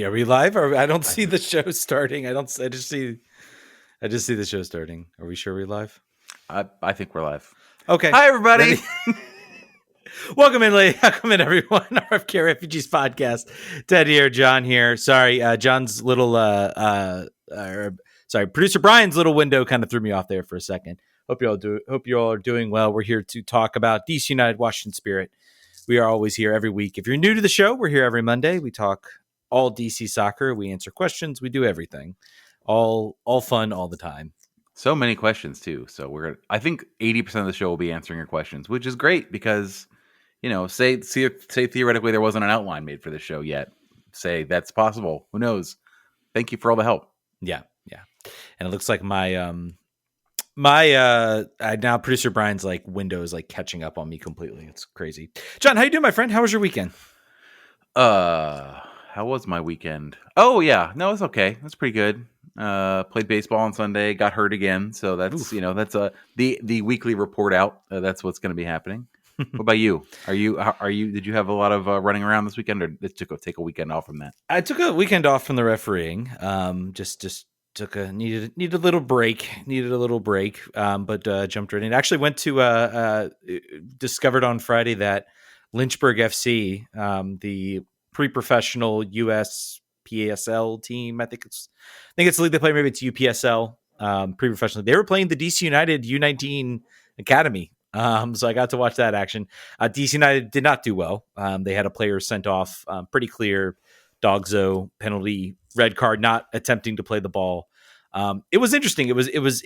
Are we live? I don't see the show starting. I just see the show starting. Are we sure we're live? I think we're live. Okay. Hi, everybody. Welcome in, everyone. RFK Refugees Podcast. Ted here, John here. Sorry, John's little producer Brian's little window kind of threw me off there for a second. Hope you all are doing well. We're here to talk about DC United, Washington Spirit. We are always here every week. If you're new to the show, we're here every Monday. We talk all DC soccer. We answer questions. We do everything. All fun all the time. So many questions too. So I think 80% of the show will be answering your questions, which is great because, say theoretically there wasn't an outline made for the show yet. Say that's possible. Who knows? Thank you for all the help. Yeah. And it looks like my now producer Brian's window is catching up on me completely. It's crazy. John, how you doing, my friend? How was your weekend? How was my weekend? Oh yeah, no, it's okay. It's pretty good. Played baseball on Sunday. Got hurt again. So that's that's the weekly report out. That's what's going to be happening. What about you? Did you have a lot of running around this weekend, or take a weekend off from that? I took a weekend off from the refereeing. Just needed a little break. But jumped right in. Actually went to discovered on Friday that Lynchburg FC, the pre-professional US PSL team, I think it's the league they play. Maybe it's UPSL, pre-professional. They were playing the DC United U19 Academy. So I got to watch that action. DC United did not do well. They had a player sent off, pretty clear dogzo penalty, red card, not attempting to play the ball. It was interesting. It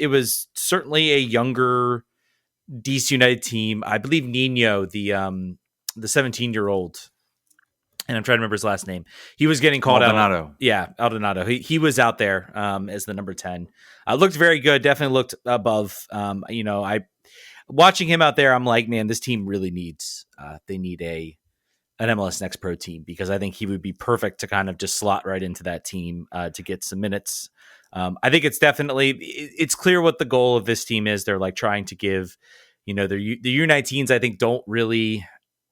was certainly a younger DC United team. I believe Nino, the 17-year-old, and I'm trying to remember his last name. He was getting called out. Yeah, Aldonado. He was out there as the number 10. Looked very good. Definitely looked above. Watching him out there, I'm like, man, this team really needs. They need an MLS Next Pro team, because I think he would be perfect to kind of just slot right into that team to get some minutes. I think it's clear what the goal of this team is. They're trying to give, the U19s, I think, don't really,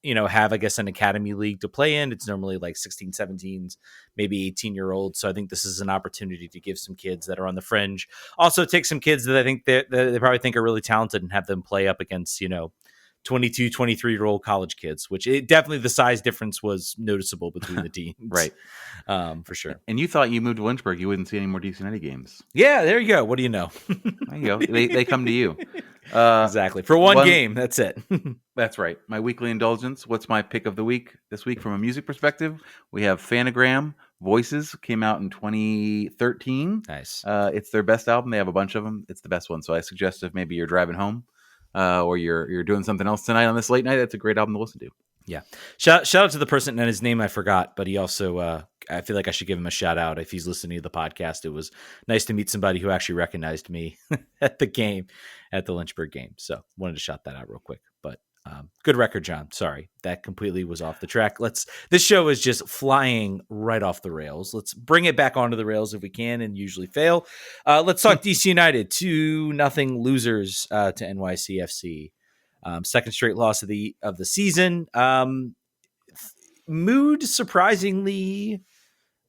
have, I guess, an academy league to play in. It's normally 16, 17s, maybe 18-year-olds. So I think this is an opportunity to give some kids that are on the fringe. Also take some kids that I think that they probably think are really talented and have them play up against, 22, 23-year-old college kids, which definitely the size difference was noticeable between the teams. Right. For sure. And you thought you moved to Lynchburg, you wouldn't see any more DC United games. Yeah, there you go. What do you know? There you go. They come to you. Exactly. For one game, that's it. That's right. My weekly indulgence. What's my pick of the week this week from a music perspective? We have Phanogram Voices, came out in 2013. Nice. It's their best album. They have a bunch of them. It's the best one. So I suggest if maybe you're driving home, or you're doing something else tonight on this late night, that's a great album to listen to. Yeah. Shout out to the person, and his name I forgot, but he also, I feel like I should give him a shout out if he's listening to the podcast. It was nice to meet somebody who actually recognized me at the Lynchburg game. So wanted to shout that out real quick, but good record, John. Sorry, that completely was off the track. This show is just flying right off the rails. Let's bring it back onto the rails if we can, and usually fail. Let's talk DC United. 2-0 losers to NYCFC. Second straight loss of the season. Mood surprisingly,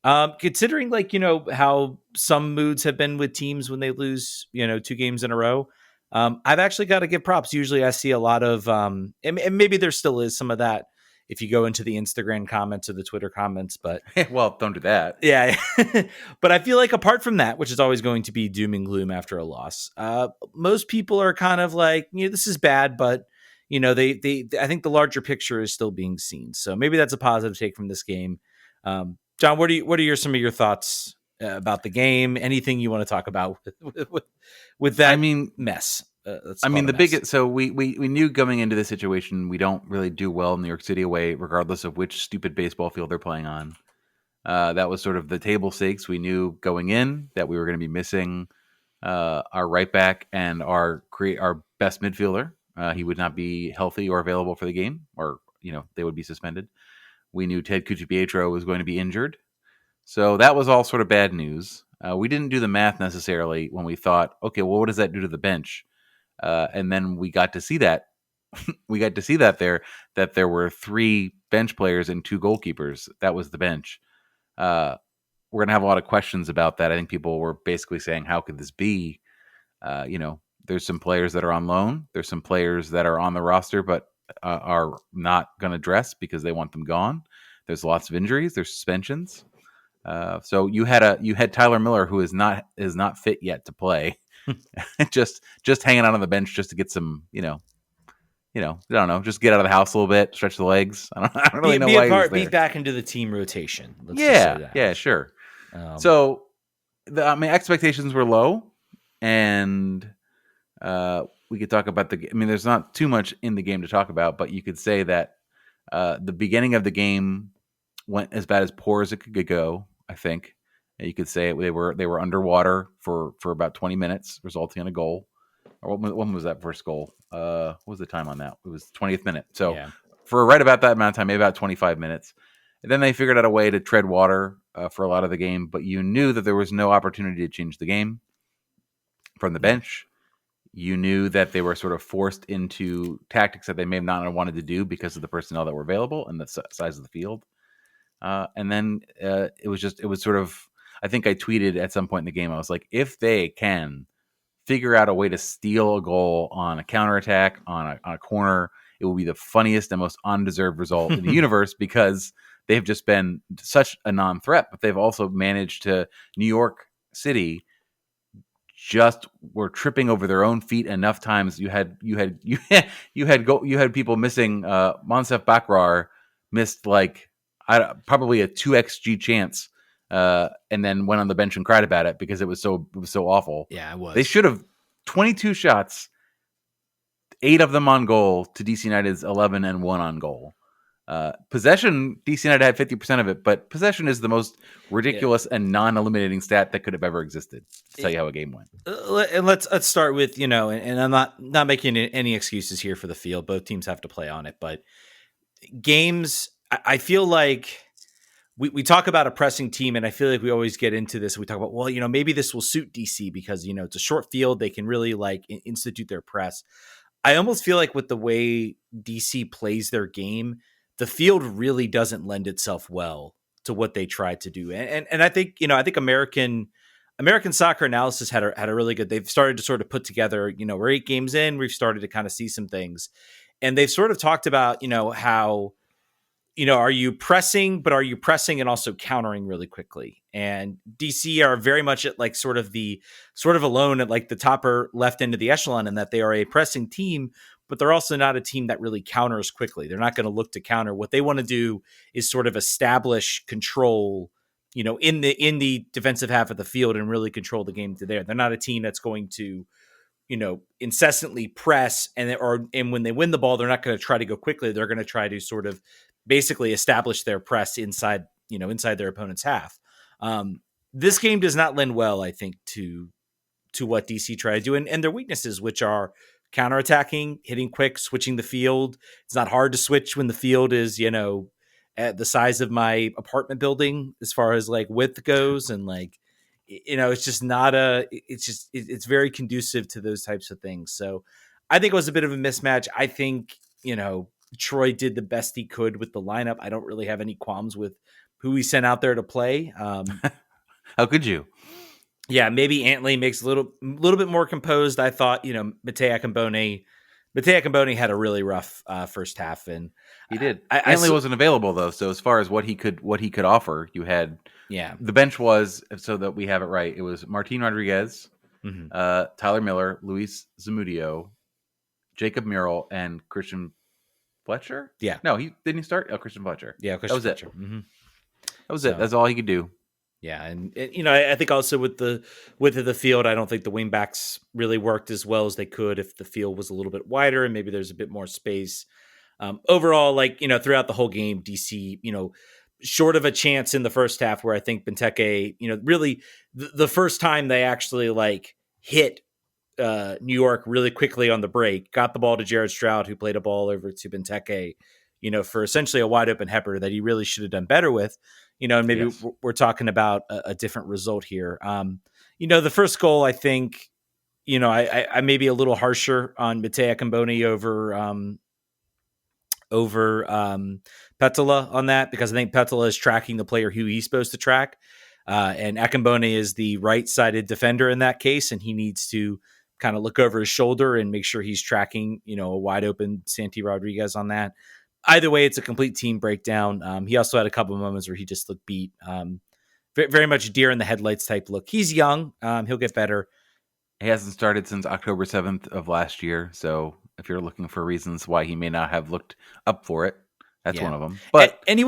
considering how some moods have been with teams when they lose 2 games in a row. I've actually got to give props. Usually I see a lot of, and maybe there still is some of that if you go into the Instagram comments or the Twitter comments, but well, don't do that. Yeah. But I feel like apart from that, which is always going to be doom and gloom after a loss, most people are kind of this is bad, but they I think the larger picture is still being seen. So maybe that's a positive take from this game. John, what are some of your thoughts about the game? Anything you want to talk about with that mess? The biggest. So we knew going into this situation, we don't really do well in New York City away, regardless of which stupid baseball field they're playing on. That was sort of the table stakes. We knew going in that we were going to be missing our right back and our best midfielder. He would not be healthy or available for the game, or they would be suspended. We knew Ted Cucci-Pietro was going to be injured. So that was all sort of bad news. We didn't do the math necessarily when we thought, okay, well, what does that do to the bench? And then we got to see that. That there were 3 bench players and 2 goalkeepers. That was the bench. we're going to have a lot of questions about that. I think people were basically saying, how could this be? There's some players that are on loan. There's some players that are on the roster, but are not going to dress because they want them gone. There's lots of injuries. There's suspensions. So you had Tyler Miller, who is not fit yet to play, just hanging out on the bench just to get some, I don't know, just get out of the house a little bit, stretch the legs. I don't really know why he was there. Be back into the team rotation. Let's just say that. Yeah, sure. So, expectations were low, and we could talk about there's not too much in the game to talk about, but you could say that the beginning of the game went as bad as poor as it could go. I think you could say they were underwater for about 20 minutes, resulting in a goal. Or when was that first goal? What was the time on that? It was 20th minute. So for right about that amount of time, maybe about 25 minutes. And then they figured out a way to tread water for a lot of the game, but you knew that there was no opportunity to change the game from the bench. You knew that they were sort of forced into tactics that they may not have wanted to do because of the personnel that were available and the size of the field. And then it was sort of, I think I tweeted at some point in the game, I was like, if they can figure out a way to steal a goal on a counterattack, on a corner, it will be the funniest and most undeserved result in the universe, because they've just been such a non-threat, but they've also managed to, New York City just were tripping over their own feet enough times. You had people missing. Monsef Bakrar missed probably a 2xG chance, and then went on the bench and cried about it because it was so awful. Yeah, it was. They should have 22 shots, 8 of them on goal to DC United's 11 and 1 on goal. Possession, DC United had 50% of it, but possession is the most ridiculous and non-eliminating stat that could have ever existed. To tell you how a game went. And let's start with, and I'm not making any excuses here for the field. Both teams have to play on it, but games, I feel like we talk about a pressing team, and I feel like we always get into this. We talk about, well, maybe this will suit DC because, it's a short field. They can really institute their press. I almost feel like with the way DC plays their game, the field really doesn't lend itself well to what they tried to do. And I think, I think American Soccer Analysis had a really good, they've started to sort of put together, we're 8 games in, we've started to kind of see some things. And they've sort of talked about, how, are you pressing, but are you pressing and also countering really quickly? And DC are very much at sort of alone at the top or left end of the echelon, in that they are a pressing team, but they're also not a team that really counters quickly. They're not going to look to counter. What they want to do is sort of establish control, in the defensive half of the field, and really control the game to there. They're not a team that's going to, incessantly press, and when they win the ball, they're not going to try to go quickly. They're going to try to sort of basically establish their press inside their opponent's half. This game does not lend well, I think, to what DC try to do, and their weaknesses, which are counterattacking, hitting quick, switching the field. It's not hard to switch when the field is, at the size of my apartment building as far as width goes. And it's just not it's very conducive to those types of things. So I think it was a bit of a mismatch. I think, Troy did the best he could with the lineup. I don't really have any qualms with who he sent out there to play. How could you? Yeah, maybe Antley makes a little bit more composed. I thought, Matej Akambone had a really rough first half, and he did. Antley wasn't available though, so as far as what he could offer, you had the bench was, so that we have it right. It was Martin Rodriguez, Tyler Miller, Luis Zamudio, Jacob Murrell, and Christian Fletcher. Yeah, no, he didn't start. Oh, Christian Fletcher. Yeah, Christian Fletcher. Mm-hmm. That was it. That's all he could do. Yeah, and I think also with the width of the field, I don't think the wingbacks really worked as well as they could if the field was a little bit wider and maybe there's a bit more space. Overall, throughout the whole game, DC, short of a chance in the first half where I think Benteke, really the first time they actually hit New York really quickly on the break, got the ball to Jared Stroud, who played a ball over to Benteke, for essentially a wide open header that he really should have done better with. And maybe we're talking about a different result here. The first goal, I think, I may be a little harsher on Matej Akambone over Petula on that, because I think Petula is tracking the player who he's supposed to track. And Akambone is the right-sided defender in that case, and he needs to kind of look over his shoulder and make sure he's tracking, a wide open Santi Rodriguez on that. Either way, it's a complete team breakdown. He also had a couple of moments where he just looked beat. Very much deer in the headlights type look. He's young. He'll get better. He hasn't started since October 7th of last year. So if you're looking for reasons why he may not have looked up for it, that's one of them. But and he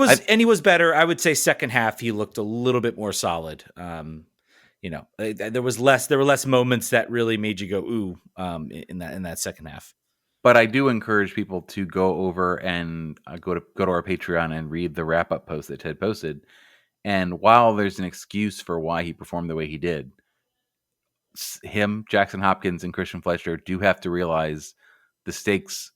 was better. I would say second half he looked a little bit more solid. There were less moments that really made you go ooh in that second half. But I do encourage people to go over and go to our Patreon and read the wrap up post that Ted posted. And while there's an excuse for why he performed the way he did, him, Jackson Hopkins, and Christian Fletcher do have to realize the stakes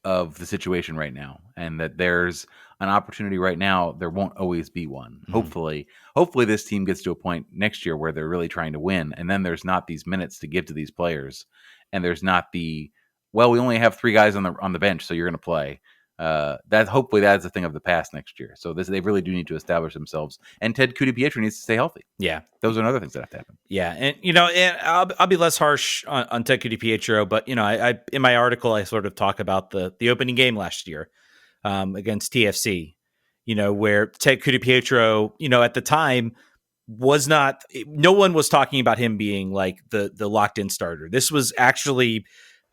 of the situation right now, and that there's an opportunity right now. There won't always be one. Mm-hmm. Hopefully this team gets to a point next year where they're really trying to win, and then there's not these minutes to give to these players, and there's not we only have 3 guys on the bench, so you're going to play. Hopefully that's a thing of the past next year. So they really do need to establish themselves, and Ted Kudipietro needs to stay healthy. Yeah, those are other things that have to happen. Yeah, and I'll be less harsh on Ted Kudipietro, but I in my article I sort of talk about the opening game last year against TFC, where Ted Kudipietro, at the time no one was talking about him being like the locked in starter. This was actually.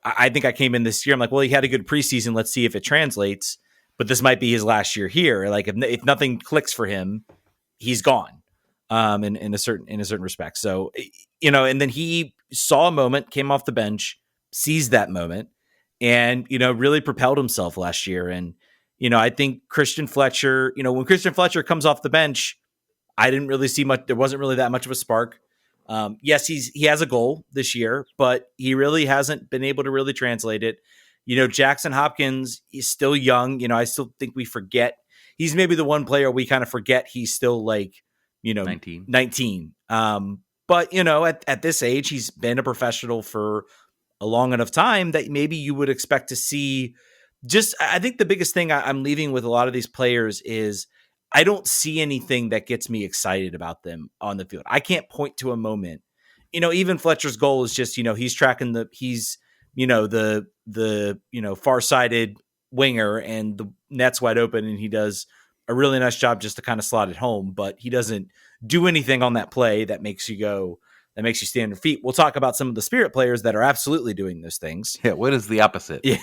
I think I came in this year. I'm like, well, he had a good preseason. Let's see if it translates. But this might be his last year here. Like, if nothing clicks for him, he's gone. In a certain respect. So, and then he saw a moment, came off the bench, seized that moment, and really propelled himself last year. And I think Christian Fletcher. When Christian Fletcher comes off the bench, I didn't really see much. There wasn't really that much of a spark. Yes, he has a goal this year, but he really hasn't been able to really translate it. Jackson Hopkins is still young. I still think we forget he's maybe the one player we kind of forget he's still like, 19. But at this age, he's been a professional for a long enough time that maybe you would expect to see I think the biggest thing I'm leaving with a lot of these players is I don't see anything that gets me excited about them on the field. I can't point to a moment. Even Fletcher's goal is just, he's tracking the far-sided winger and the net's wide open and he does a really nice job just to kind of slot it home, but he doesn't do anything on that play that makes you stand on your feet. We'll talk about some of the Spirit players that are absolutely doing those things. Yeah. What is the opposite? Yeah.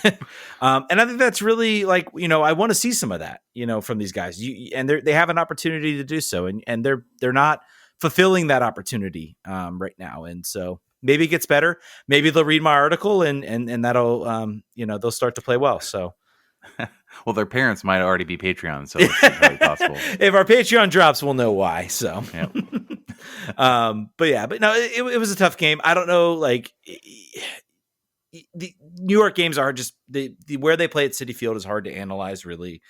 And I think that's really like, I want to see some of that, from these guys and they have an opportunity to do so. And they're not fulfilling that opportunity right now. And so maybe it gets better. Maybe they'll read my article and that'll, they'll start to play well. So. Well, their parents might already be Patreon, so it's very possible. If our Patreon drops, we'll know why. So, yeah. but no, it was a tough game. I don't know, like the New York games are just the where they play at Citi Field is hard to analyze. Really,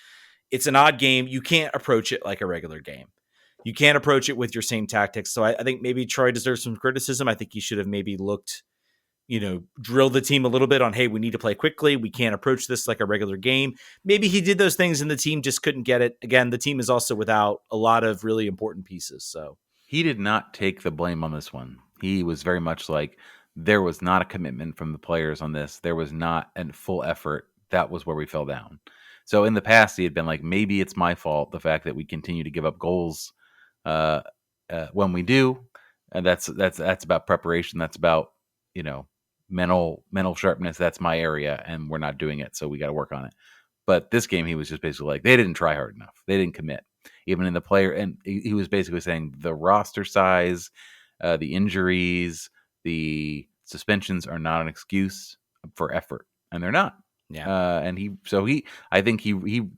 it's an odd game. You can't approach it like a regular game. You can't approach it with your same tactics. So I think maybe Troy deserves some criticism. I think he should have maybe looked. Drill the team a little bit on, hey, we need to play quickly. We can't approach this like a regular game. Maybe he did those things and the team just couldn't get it. Again, the team is also without a lot of really important pieces. So he did not take the blame on this one. He was very much like, there was not a commitment from the players on this. There was not a full effort. That was where we fell down. So in the past, he had been like, maybe it's my fault, the fact that we continue to give up goals when we do. And that's about preparation. That's about, mental sharpness. That's my area, and we're not doing it, so we got to work on it. But this game, he was just basically like, they didn't try hard enough. They didn't commit, even in the player. And he was basically saying the roster size, the injuries, the suspensions are not an excuse for effort, and they're not. Yeah. I think he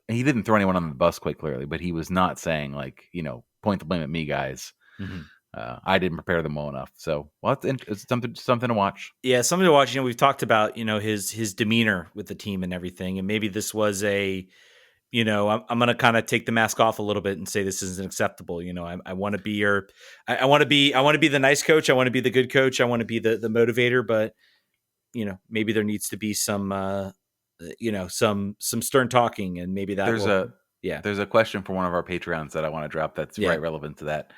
didn't throw anyone on the bus quite clearly, but he was not saying like, point the blame at me, guys. Mm-hmm. I didn't prepare them well enough. So, it's something to watch. Yeah, something to watch. We've talked about, his demeanor with the team and everything. And maybe this was I'm going to kind of take the mask off a little bit and say this isn't acceptable. I want to be I want to be the nice coach. I want to be the good coach. I want to be the motivator. But, maybe there needs to be some stern talking, and maybe that there's a question for one of our Patreons that I want to drop that's right relevant to that.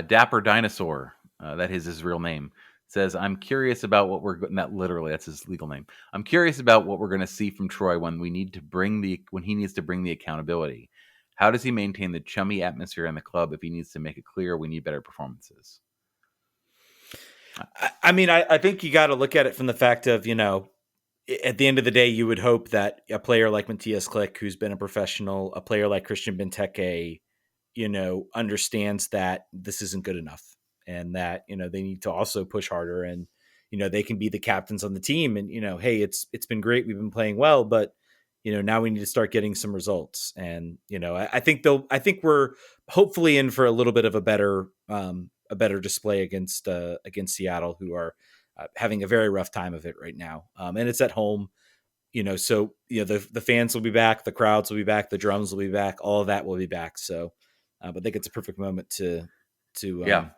Dapper Dinosaur, that is his real name, says, I'm curious about what not literally, that's his legal name. I'm curious about what we're going to see from Troy when he needs to bring the accountability. How does he maintain the chummy atmosphere in the club if he needs to make it clear we need better performances? I mean, I think you got to look at it from the fact of, at the end of the day, you would hope that a player like Matthias Klick, who's been a professional, a player like Christian Benteke, understands that this isn't good enough and that, they need to also push harder and, they can be the captains on the team and, hey, it's been great. We've been playing well, but, now we need to start getting some results. And, I think we're hopefully in for a little bit of a better display against Seattle, who are having a very rough time of it right now. And it's at home, so, the fans will be back, the crowds will be back, the drums will be back, all of that will be back. So, but I think it's a perfect moment to yeah.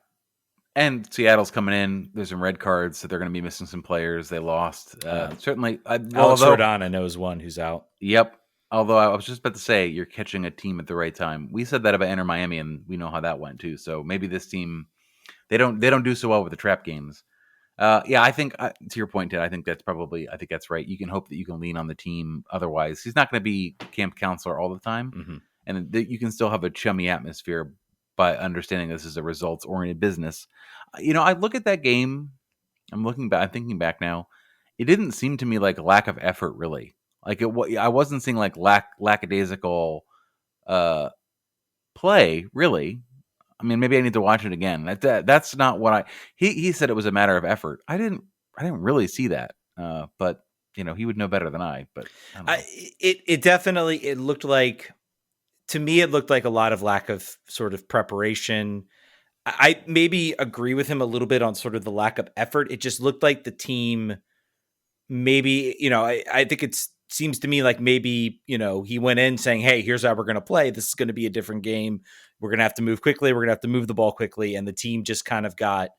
And Seattle's coming in. There's some red cards, so they're going to be missing some players. They lost. Certainly. Alex Rodon, I know, is one who's out. Yep. Although I was just about to say, you're catching a team at the right time. We said that about Inter Miami, and we know how that went too. So maybe this team, they don't do so well with the trap games. I think to your point, Ted, I think that's right. You can hope that you can lean on the team. Otherwise, he's not going to be camp counselor all the time, and you can still have a chummy atmosphere by understanding this is a results-oriented business. I look at that game. I'm thinking back now. It didn't seem to me like a lack of effort, really. Like I wasn't seeing like lackadaisical play, really. I mean, maybe I need to watch it again. That's not what he said it was a matter of effort. I didn't really see that. But he would know better than I. But I don't know. It definitely looked like, to me, it looked like a lot of lack of sort of preparation. I maybe agree with him a little bit on sort of the lack of effort. It just looked like the team, maybe, I think it seems to me like maybe, he went in saying, hey, here's how we're going to play. This is going to be a different game. We're going to have to move quickly. We're going to have to move the ball quickly. And the team just kind of got,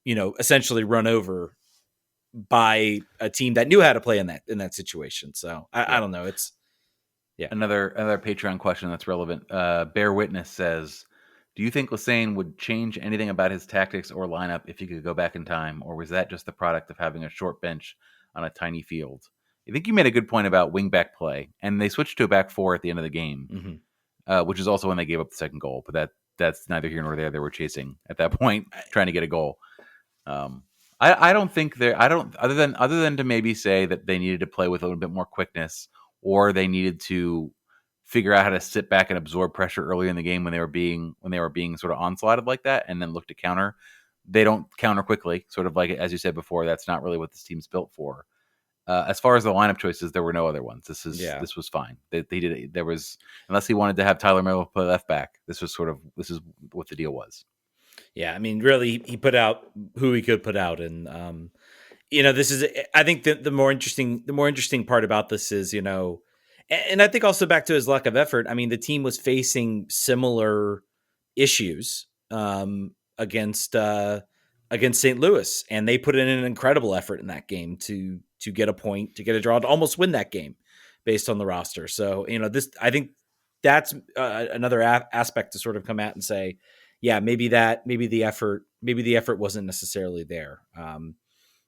essentially run over by a team that knew how to play in that situation. So I don't know. It's, yeah. Another Patreon question that's relevant. Bear Witness says, do you think Lesane would change anything about his tactics or lineup if he could go back in time? Or was that just the product of having a short bench on a tiny field? I think you made a good point about wing-back play. And they switched to a back four at the end of the game, which is also when they gave up the second goal. But that's neither here nor there. They were chasing at that point, trying to get a goal. I don't think other than to maybe say that they needed to play with a little bit more quickness, or they needed to figure out how to sit back and absorb pressure early in the game when they were being sort of onslaughted like that, and then look to counter. They don't counter quickly, sort of like, as you said before, that's not really what this team's built for. As far as the lineup choices, there were no other ones. This was fine. They did. There was, unless he wanted to have Tyler Miller play left back. This is what the deal was. Yeah, I mean, really, he put out who he could put out, and this is. I think the more interesting part about this is, and I think also back to his lack of effort. I mean, the team was facing similar issues against St. Louis, and they put in an incredible effort in that game to get a point, to get a draw, to almost win that game based on the roster. So, I think that's another aspect to sort of come out and say, yeah, maybe the effort wasn't necessarily there.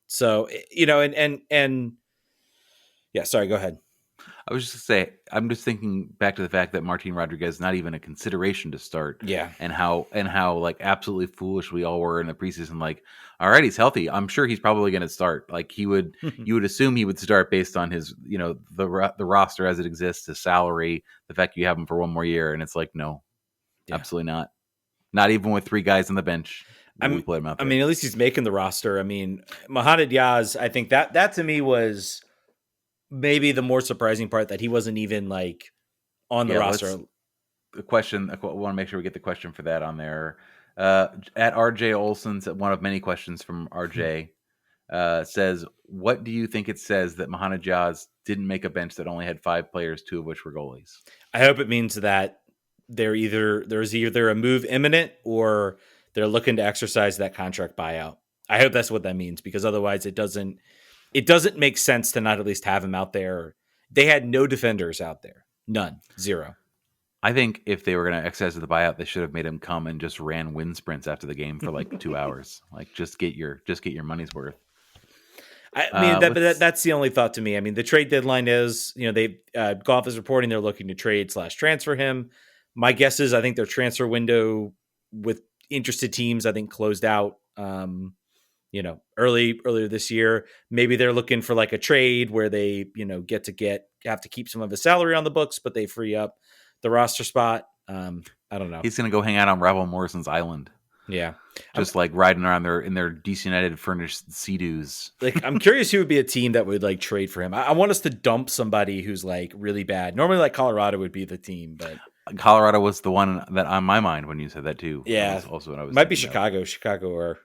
So, and yeah, sorry, go ahead. I was just going to say, I'm just thinking back to the fact that Martin Rodriguez is not even a consideration to start. Yeah. And how like absolutely foolish we all were in the preseason. Like, all right, he's healthy. I'm sure he's probably going to start. Like you would assume he would start based on his, the roster as it exists, his salary, the fact you have him for one more year. And it's like, no, absolutely not. Not even with three guys on the bench. I mean, at least he's making the roster. I mean, Mohamed Diaz, I think that to me was maybe the more surprising part, that he wasn't even like on the roster. The question, I want to make sure we get the question for that on there. At RJ Olson's, one of many questions from RJ, says, what do you think it says that Mohamed Diaz didn't make a bench that only had 5 players, 2 of which were goalies? I hope it means that there's either a move imminent or they're looking to exercise that contract buyout. I hope that's what that means, because otherwise it doesn't make sense to not at least have him out there. They had no defenders out there. None. 0. I think if they were going to exercise the buyout, they should have made him come and just ran wind sprints after the game for like 2 hours. Like just get your money's worth. I mean, that's the only thought to me. I mean, the trade deadline is, Goff is reporting they're looking to trade/transfer him. My guess is I think their transfer window with interested teams, I think, closed out, earlier this year. Maybe they're looking for like a trade where they, have to keep some of his salary on the books, but they free up the roster spot. I don't know. He's going to go hang out on Ravel Morrison's island. Yeah. Just like riding around in their DC United furnished Sea-Doos. Like, I'm curious who would be a team that would like trade for him. I want us to dump somebody who's like really bad. Normally like Colorado would be the team, but Colorado was the one that on my mind when you said that too. Yeah. Also what I was might be Chicago. About. Chicago are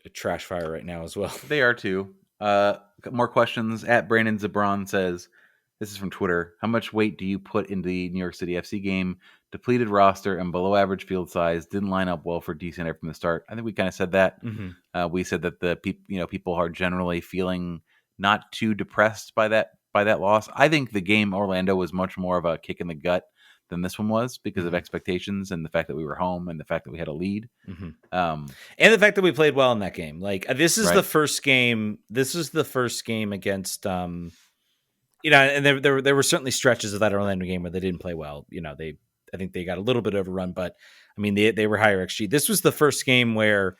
a trash fire right now as well. They are too. More questions. At Brandon Zabron says, this is from Twitter. How much weight do you put into the New York City FC game? Depleted roster and below average field size didn't line up well for DC United from the start. I think we kind of said that. Mm-hmm. We said that the people are generally feeling not too depressed by that loss. I think the game Orlando was much more of a kick in the gut than this one was because of expectations and the fact that we were home and the fact that we had a lead. Mm-hmm. And the fact that we played well in that game. Like this is the first game. This is the first game against, and there were certainly stretches of that Orlando game where they didn't play well. I think they got a little bit overrun, but I mean, they were higher XG. This was the first game where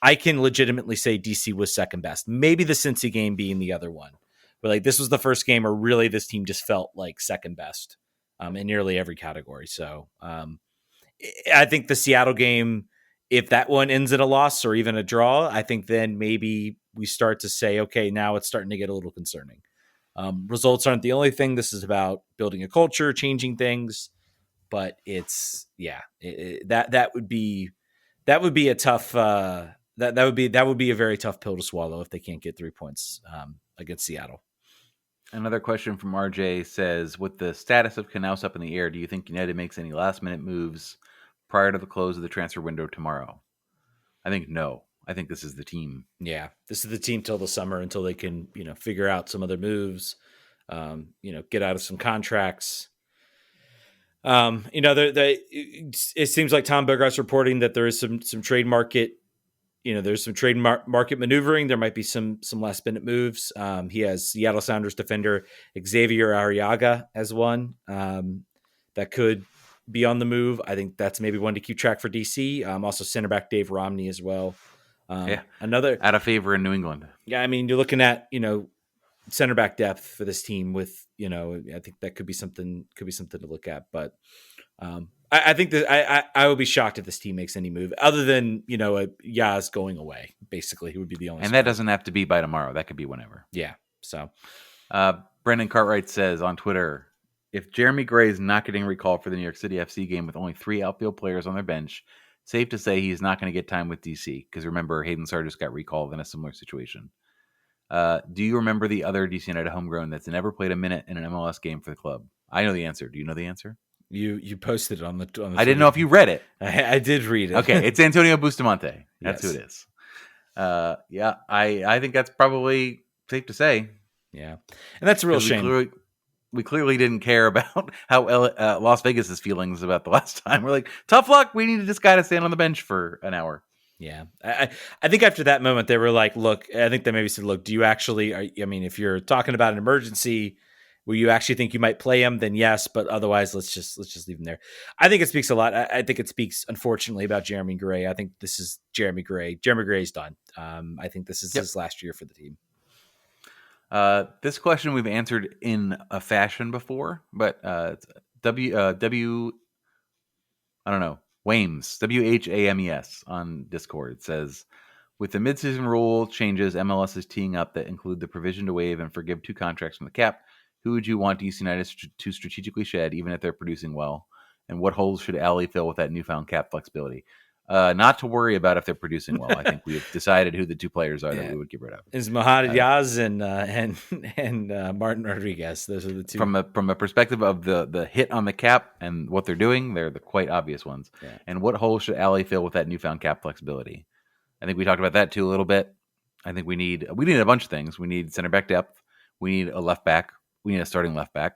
I can legitimately say DC was second best. Maybe the Cincy game being the other one, but like this was the first game where really this team just felt like second best in nearly every category. So I think the Seattle game, if that one ends in a loss or even a draw, I think then maybe we start to say, okay, now it's starting to get a little concerning. Results aren't the only thing. This is about building a culture, changing things. But it's that would be a tough that would be a very tough pill to swallow if they can't get 3 points against Seattle. Another question from RJ says, with the status of Knaus up in the air, do you think United makes any last minute moves prior to the close of the transfer window tomorrow? I think no. I think this is the team. Yeah, this is the team till the summer until they can figure out some other moves, get out of some contracts. It seems like Tom Bogart's reporting that there is some trade market, there's some trade market maneuvering. There might be some last minute moves. He has Seattle Sounders defender Xavier Arriaga as one that could be on the move. I think that's maybe one to keep track for DC. Also center back Dave Romney as well. Another out of favor in New England. Yeah, I mean, you're looking at center back depth for this team with I think that could be something to look at, but I think that I would be shocked if this team makes any move other than a Yaz going away. Basically, he would be the only. And that doesn't have to be by tomorrow. That could be whenever. Yeah. So, Brendan Cartwright says on Twitter, if Jeremy Gray is not getting recalled for the New York City FC game with only 3 outfield players on their bench, safe to say he's not going to get time with DC because remember Hayden Sargis got recalled in a similar situation. Do you remember the other DC United homegrown that's never played a minute in an MLS game for the club? I know the answer. Do you know the answer? You posted it on the I didn't know if you read it. I did read it. Okay, it's Antonio Bustamante. That's Yes. who it is. I think that's probably safe to say. Yeah, and that's a real shame. We clearly didn't care about how Las Vegas' feelings about the last time. We're like, tough luck. We needed this guy to stand on the bench for an hour. Yeah. I think after that moment, they were like, look, I think they maybe said, look, do you actually, if you're talking about an emergency, will you actually think you might play him? Then yes, but otherwise let's just leave him there. I think it speaks a lot. I think it speaks, unfortunately, about Jeremy Gray. I think this is Jeremy Gray. Jeremy Gray's done. I think this is his last year for the team. This question we've answered in a fashion before, but I don't know. Wames, WHAMES on Discord says, with the midseason rule changes MLS is teeing up that include the provision to waive and forgive 2 contracts from the cap, who would you want DC United to strategically shed, even if they're producing well? And what holes should Ali fill with that newfound cap flexibility? Not to worry about if they're producing well. I think we've decided who the 2 players are that we would get rid of. Is Mohamed Yaz and Martin Rodriguez. Those are the 2. From a perspective of the hit on the cap and what they're doing, they're the quite obvious ones. Yeah. And what hole should Ali fill with that newfound cap flexibility? I think we talked about that too a little bit. I think we need a bunch of things. We need center back depth. We need a left back. We need a starting left back.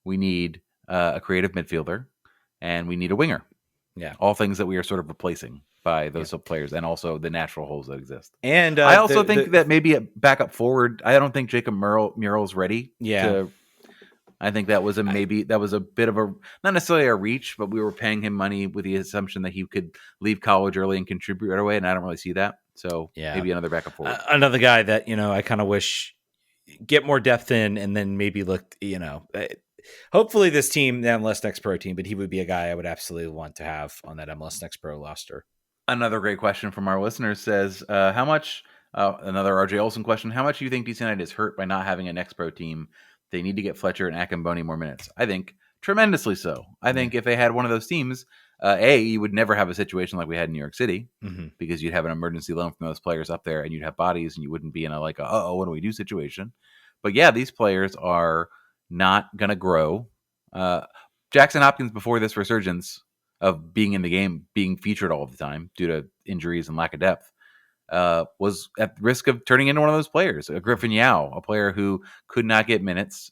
We need a creative midfielder. and we need a winger. Yeah. All things that we are sort of replacing by those players, and also the natural holes that exist. And I also think that maybe a backup forward. I don't think Jacob Murrell's ready. Yeah. I think that was a bit of a, not necessarily a reach, but we were paying him money with the assumption that he could leave college early and contribute right away, and I don't really see that. So maybe another backup forward. Another guy that, I kind of wish get more depth in, and then maybe look, hopefully this team, the MLS Next Pro team, but he would be a guy I would absolutely want to have on that MLS Next Pro roster. Another great question from our listeners says, how much, another RJ Olsen question, how much do you think DC United is hurt by not having a Next Pro team? They need to get Fletcher and Akamboni more minutes. I think tremendously so. I think if they had one of those teams, you would never have a situation like we had in New York City, because you'd have an emergency loan from those players up there, and you'd have bodies, and you wouldn't be in a what do we do situation. But yeah, these players are not going to grow. Jackson Hopkins, before this resurgence of being in the game, being featured all the time due to injuries and lack of depth, was at risk of turning into one of those players. Griffin Yao, a player who could not get minutes.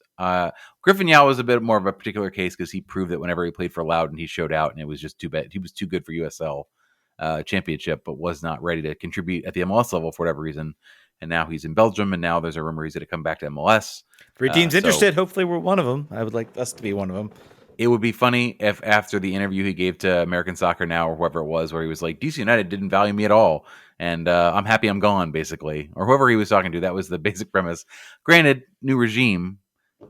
Griffin Yao was a bit more of a particular case because he proved that whenever he played for Loudoun, he showed out, and it was just too bad. He was too good for USL championship, but was not ready to contribute at the MLS level for whatever reason. And now he's in Belgium, and now there's a rumor he's going to come back to MLS. If your team's interested, hopefully we're one of them. I would like us to be one of them. It would be funny if after the interview he gave to American Soccer Now or whoever it was, where he was like, DC United didn't value me at all, and I'm happy I'm gone, basically. Or whoever he was talking to, that was the basic premise. Granted, new regime,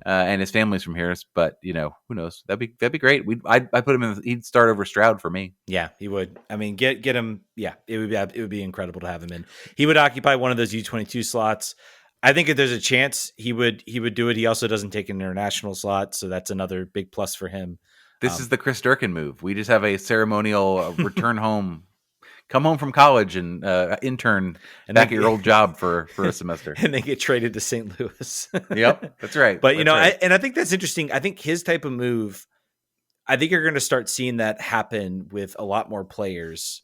and his family's from here, but, who knows? That'd be great. I'd put him in, he'd start over Stroud for me. Yeah, he would. I mean, get him. Yeah, it would be incredible to have him in. He would occupy one of those U22 slots. I think if there's a chance he would do it. He also doesn't take an international slot, so that's another big plus for him. This is the Chris Durkin move. We just have a ceremonial return home, come home from college and intern and back at your old job for a semester, and they get traded to St. Louis. Yep, that's right. But I think that's interesting. I think his type of move, I think you're going to start seeing that happen with a lot more players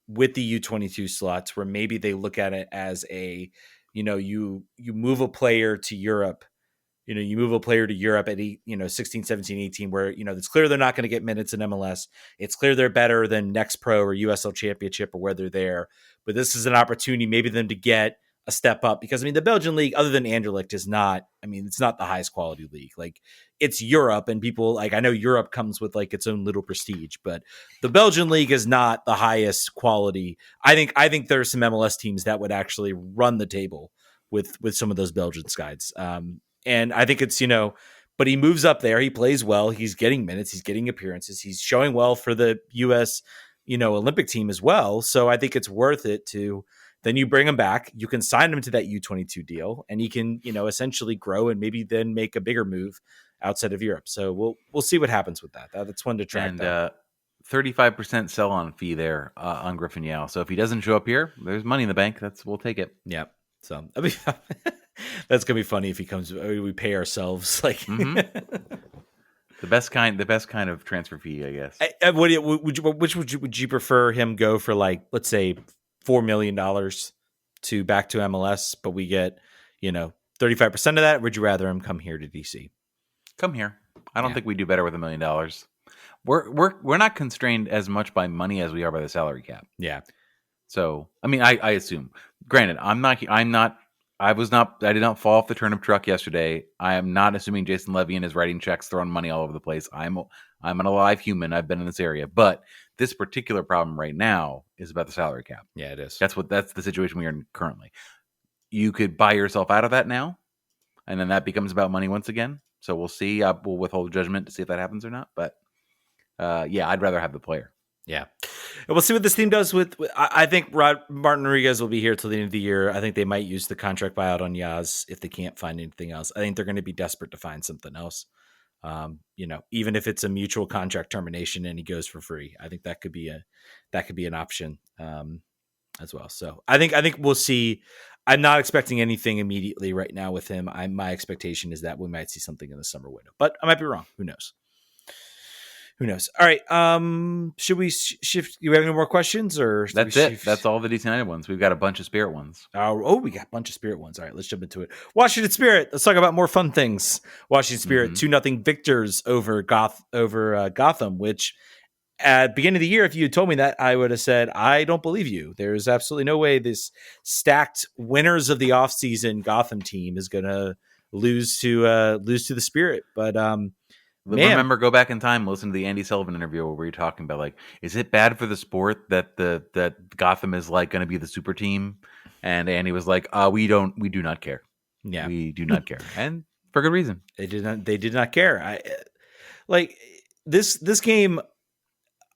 with the U22 slots, where maybe they look at it as a, you move a player to Europe, at 16, 17, 18, where, it's clear they're not going to get minutes in MLS. It's clear they're better than Next Pro or USL Championship or where they're there. But this is an opportunity maybe them to get a step up, because the Belgian league, other than Anderlecht, is not, it's not the highest quality league. Like, it's Europe, and people I know Europe comes with its own little prestige, but the Belgian league is not the highest quality. I think there are some MLS teams that would actually run the table with some of those Belgian sides. And I think it's, but he moves up there. He plays well. He's getting minutes. He's getting appearances. He's showing well for the U.S., Olympic team as well. So I think it's worth it to, then you bring him back. You can sign him to that U22 deal, and he can, essentially grow and maybe then make a bigger move outside of Europe. So we'll see what happens with that. That's one to track. And 35% sell-on fee there on Griffin Yao. So if he doesn't show up here, there's money in the bank. We'll take it. Yeah. So that's gonna be funny if he comes. We pay ourselves the best kind of transfer fee, I guess. Would you prefer him go for, let's say $4 million to back to MLS, but we get 35% of that? Or would you rather him come here to DC? Come here. I don't think we do better with $1 million. We're not constrained as much by money as we are by the salary cap. Yeah. So, I assume, granted, I did not fall off the turnip truck yesterday. I am not assuming Jason Levian is writing checks, throwing money all over the place. I'm an alive human. I've been in this area, but this particular problem right now is about the salary cap. Yeah, it is. That's the situation we are in currently. You could buy yourself out of that now, and then that becomes about money once again. So we'll see. We'll withhold judgment to see if that happens or not. But I'd rather have the player. Yeah. And we'll see what this team does with I think Martin Rodriguez will be here till the end of the year. I think they might use the contract buyout on Yaz if they can't find anything else. I think they're going to be desperate to find something else. Even if it's a mutual contract termination and he goes for free, I think that could be an option as well. So I think we'll see. I'm not expecting anything immediately right now with him. My expectation is that we might see something in the summer window, but I might be wrong. Who knows? All right. Should we shift? Do we have any more questions, or that's it? That's all the DC United ones. We've got a bunch of Spirit ones. We got a bunch of Spirit ones. All right, let's jump into it. Washington Spirit. Let's talk about more fun things. Washington Spirit 2-0 victors over Gotham, which at the beginning of the year, if you had told me that, I would have said, I don't believe you. There's absolutely no way this stacked winners of the offseason Gotham team is going to lose to the Spirit. But man, Remember, go back in time, listen to the Andy Sullivan interview where you're talking about, like, is it bad for the sport that that Gotham is like going to be the super team? And Andy was like, we do not care. yeah, We do not care, and for good reason. they did not care. I like this game.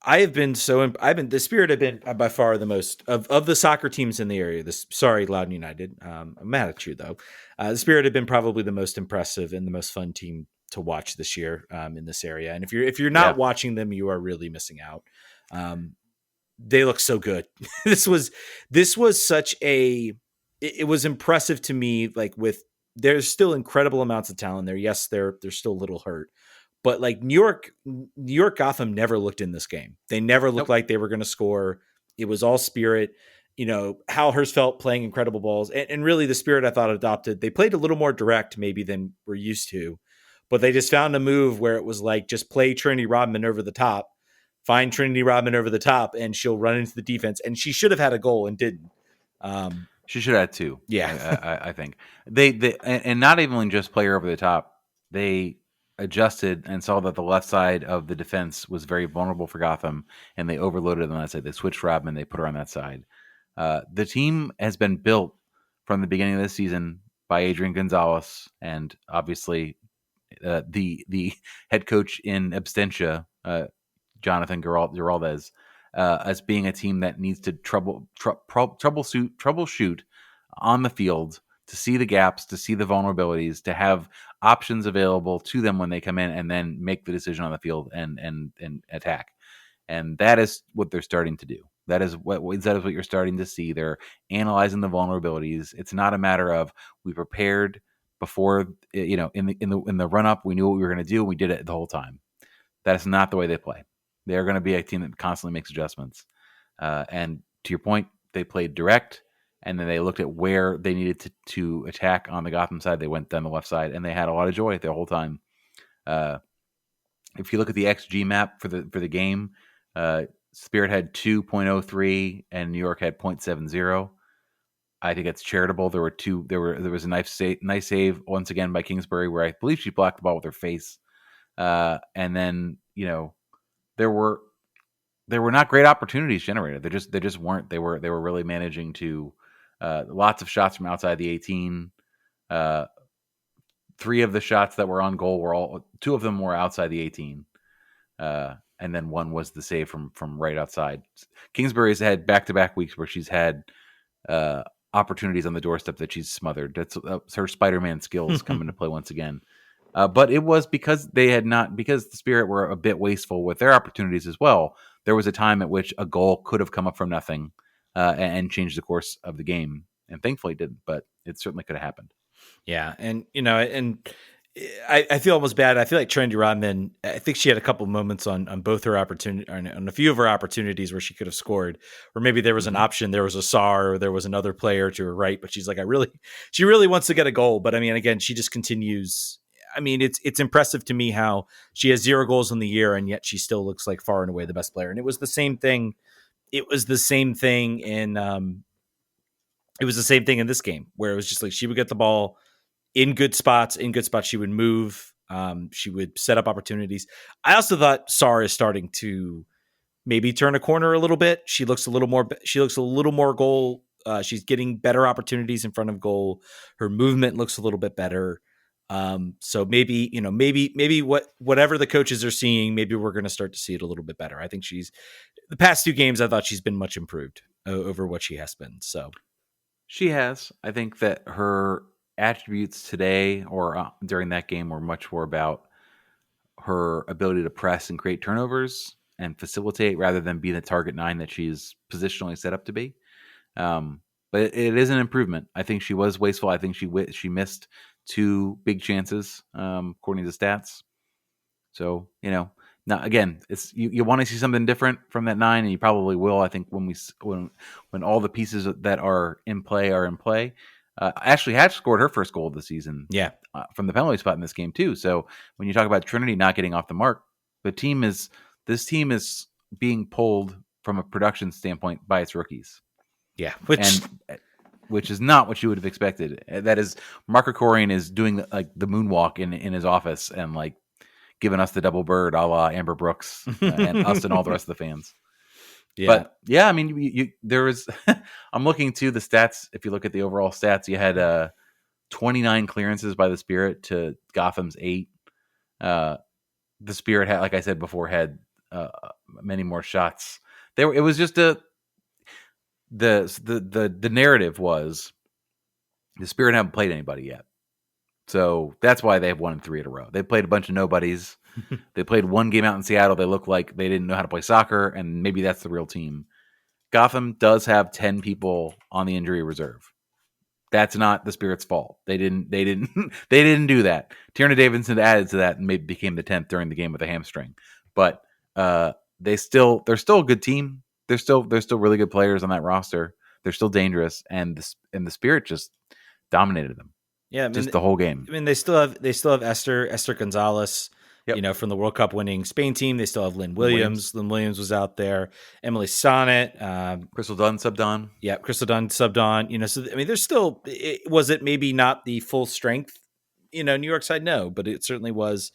I've been the Spirit have been by far the most of the soccer teams in the area. Sorry, Loudon United. I'm mad at you though. The Spirit have been probably the most impressive and the most fun team to watch this year in this area. And if you're not watching them, you are really missing out. They look so good. This was such a. It was impressive to me. Like there's still incredible amounts of talent there. Yes, they're still a little hurt. But like New York Gotham never looked in this game. They never looked like they were going to score. It was all Spirit. Hal Hirschfeld playing incredible balls. And really the Spirit I thought adopted. They played a little more direct maybe than we're used to. But they just found a move where it was like, just play Trinity Rodman over the top. Find Trinity Rodman over the top, and she'll run into the defense. And she should have had a goal and didn't. She should have had two. Yeah. I think. They and not even just play her over the top. They adjusted and saw that the left side of the defense was very vulnerable for Gotham, and they overloaded on that side. They switched Rodman, they put her on that side. The team has been built from the beginning of this season by Adrian Gonzalez, and obviously the head coach in absentia, Jonathan Geraldez, as being a team that needs to troubleshoot on the field, to see the gaps, to see the vulnerabilities, to have options available to them when they come in, and then make the decision on the field and attack. And that is what they're starting to do. That is what you're starting to see. They're analyzing the vulnerabilities. It's not a matter of we prepared before, in the run up, we knew what we were going to do, and we did it the whole time. That is not the way they play. They're going to be a team that constantly makes adjustments. And to your point, they played direct, and then they looked at where they needed to attack on the Gotham side. They went down the left side, and they had a lot of joy the whole time. If you look at the XG map for the game, Spirit had 2.03 and New York had 0.70. I think it's charitable. There was a nice save once again by Kingsbury, where I believe she blocked the ball with her face. And then, there were not great opportunities generated. They just weren't. They were really managing to lots of shots from outside the 18. 3 of the shots that were on goal 2 of them were outside the 18. And then 1 was the save from right outside. Kingsbury's had back-to-back weeks where she's had opportunities on the doorstep that she's smothered. That's her Spider-Man skills come into play once again. But it was because because the Spirit were a bit wasteful with their opportunities as well. There was a time at which a goal could have come up from nothing and changed the course of the game. And thankfully it didn't, but it certainly could have happened. Yeah. And, I feel almost bad. I feel like Trinity Rodman, I think she had a couple moments on both her opportunity, on a few of her opportunities where she could have scored, or maybe there was an option, there was a SAR, or there was another player to her right, but she's like, she really wants to get a goal. But I mean, again, she just continues. I mean, it's impressive to me how she has 0 goals in the year, and yet she still looks like far and away the best player. And it was the same thing. It was the same thing in this game, where it was just like she would get the ball in good spots. She would move. She would set up opportunities. I also thought Sarah is starting to maybe turn a corner a little bit. She looks a little more goal. She's getting better opportunities in front of goal. Her movement looks a little bit better. So maybe whatever the coaches are seeing, maybe we're going to start to see it a little bit better. I think the past 2 games, I thought she's been much improved over what she has been. So she has. I think that her attributes today or during that game were much more about her ability to press and create turnovers and facilitate, rather than be the target 9 that she's positionally set up to be. But it is an improvement. I think she was wasteful. I think she missed 2 big chances, according to stats. So, now again, it's you want to see something different from that 9, and you probably will. I think when all the pieces that are in play. Ashley Hatch scored her first goal of the season, from the penalty spot in this game too. So when you talk about Trinity not getting off the mark, this team is being pulled from a production standpoint by its rookies. Yeah, which is not what you would have expected. That is, Mark Krikorian is doing like the moonwalk in his office and like giving us the double bird a la Amber Brooks and us and all the rest of the fans. Yeah. But yeah, I mean, there was. I'm looking to the stats. If you look at the overall stats, you had 29 clearances by the Spirit to Gotham's 8. The Spirit had, like I said before, had many more shots. It was just the narrative was the Spirit haven't played anybody yet, so that's why they have 1 and 3 in a row. They played a bunch of nobodies. They played one game out in Seattle. They looked like they didn't know how to play soccer, and maybe that's the real team. Gotham does have 10 people on the injury reserve. That's not the Spirit's fault. They didn't do that. Tierna Davidson added to that and maybe became the 10th during the game with a hamstring. But they're still a good team. They're still really good players on that roster. They're still dangerous, and the Spirit just dominated them. Yeah, the whole game. I mean, they still have Esther Gonzalez. Yep. From the World Cup winning Spain team. They still have Lynn Williams. Lynn Williams was out there. Emily Sonnet. Crystal Dunn subbed on. Yeah, Crystal Dunn subbed on. So, I mean, there's still, was it maybe not the full strength, New York side? No, but it certainly was.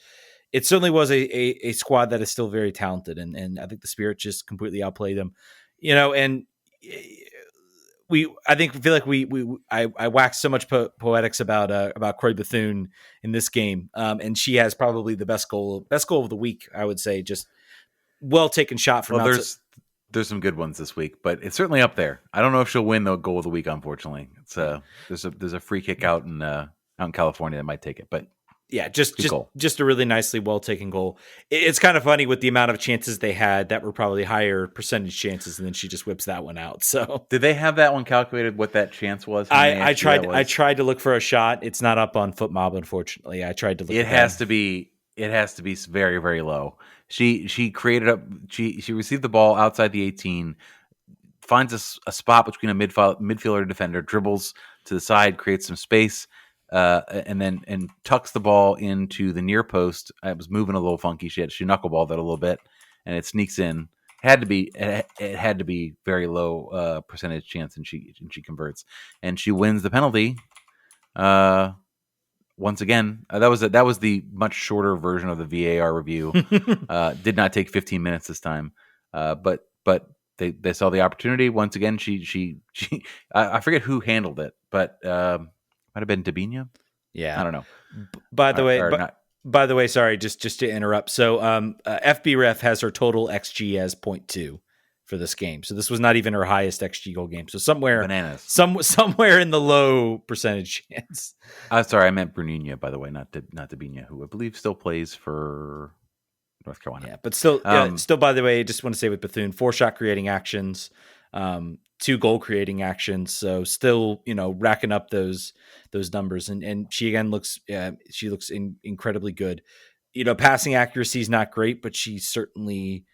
It certainly was a squad that is still very talented. And I think the Spirit just completely outplayed them, and I waxed so much poetics about Corey Bethune in this game, and she has probably the best goal of the week. I would say, just well taken shot from. Well, there's some good ones this week, but it's certainly up there. I don't know if she'll win the goal of the week. Unfortunately, it's there's a free kick out in California that might take it, but. Yeah, just a really nicely well taken goal. It's kind of funny with the amount of chances they had that were probably higher percentage chances, and then she just whips that one out. So did they have that one calculated? What that chance was? I tried to look for a shot. It's not up on FootMob, unfortunately. I tried to look. It has to be very, very low. She created up. She received the ball outside the 18, finds a spot between a midfielder and defender, dribbles to the side, creates some space. And tucks the ball into the near post. It was moving a little funky. She knuckleballed it a little bit, and it sneaks in. It had to be very low percentage chance, and she converts, and she wins the penalty. Once again, that was the much shorter version of the VAR review. Did not take 15 minutes this time, but they saw the opportunity. Once again, she I forget who handled it, but. Might have been Dabinia. Yeah, I don't know. By the way, sorry, just to interrupt. So, FBref has her total XG as 0.2 for this game. So this was not even her highest XG goal game. So somewhere in the low percentage chance. Sorry, I meant Bruninha, by the way, not Dabinia, who I believe still plays for North Carolina. Yeah, but still, by the way, I just want to say with Bethune, 4 shot creating actions, 2 goal creating actions. So still, racking up those numbers. And she again looks incredibly good. Passing accuracy is not great, but she's certainly,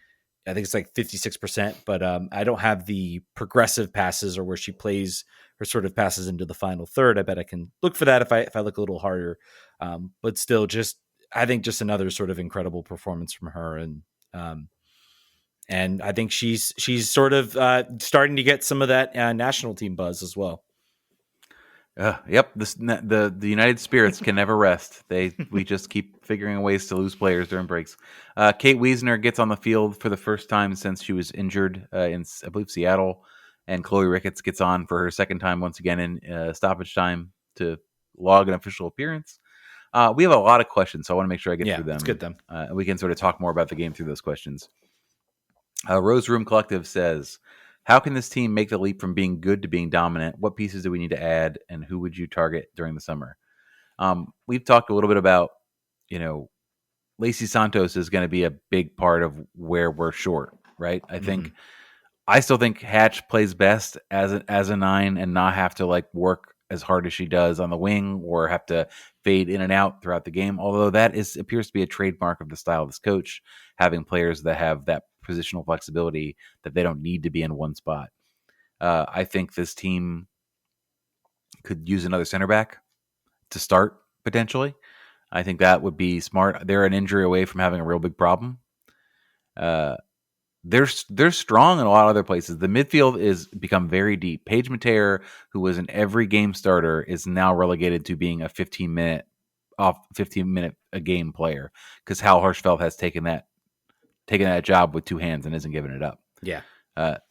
I think it's like 56%, but I don't have the progressive passes or where she plays her sort of passes into the final third. I bet I can look for that if I look a little harder. But still I think just another sort of incredible performance from her. And I think she's sort of starting to get some of that national team buzz as well. Yep. The United Spirits can never rest. We just keep figuring ways to lose players during breaks. Kate Wiesner gets on the field for the first time since she was injured in, I believe, Seattle. And Chloe Ricketts gets on for her second time once again in stoppage time to log an official appearance. We have a lot of questions, so I want to make sure I get through them. Let's get them. We can sort of talk more about the game through those questions. Rose Room Collective says, how can this team make the leap from being good to being dominant? What pieces do we need to add, and who would you target during the summer? We've talked a little bit about, Lacey Santos is going to be a big part of where we're short, right? I still think Hatch plays best as a 9 and not have to work as hard as she does on the wing or have to fade in and out throughout the game. Although that appears to be a trademark of the style of this coach, having players that have that positional flexibility that they don't need to be in one spot. I think this team could use another center back to start potentially. I think that would be smart. They're an injury away from having a real big problem. they're strong in a lot of other places. The midfield is become very deep. Paige Mateer, who was an every game starter, is now relegated to being a 15-minute a game player because Hal Hirschfeld has taken that job with two hands and isn't giving it up. Yeah.